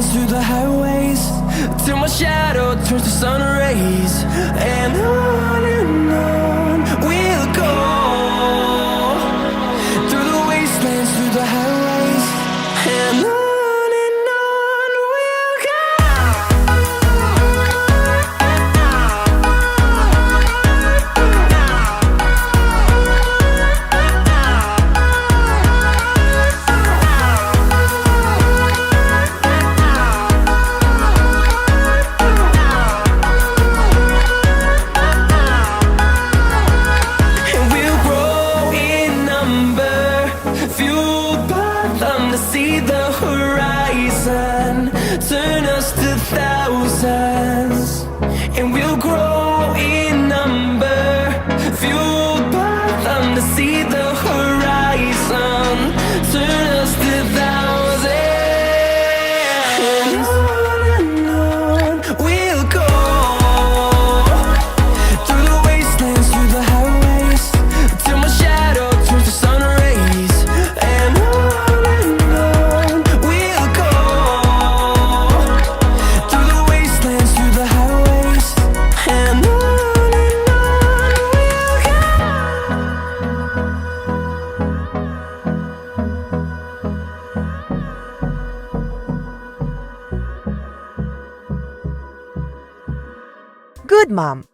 wastelands, through the highways, till my shadow turns to sun rays. And on we'll go, through the wastelands, through the highways, and on we'll go. See the horizon turn us to thousands, and we'll grow in number, fueled by them to see the horizon turn us to thousands. And on we'll go, through the wastelands, through the highways, till my shadow turns to sun rays. And Good, Mom.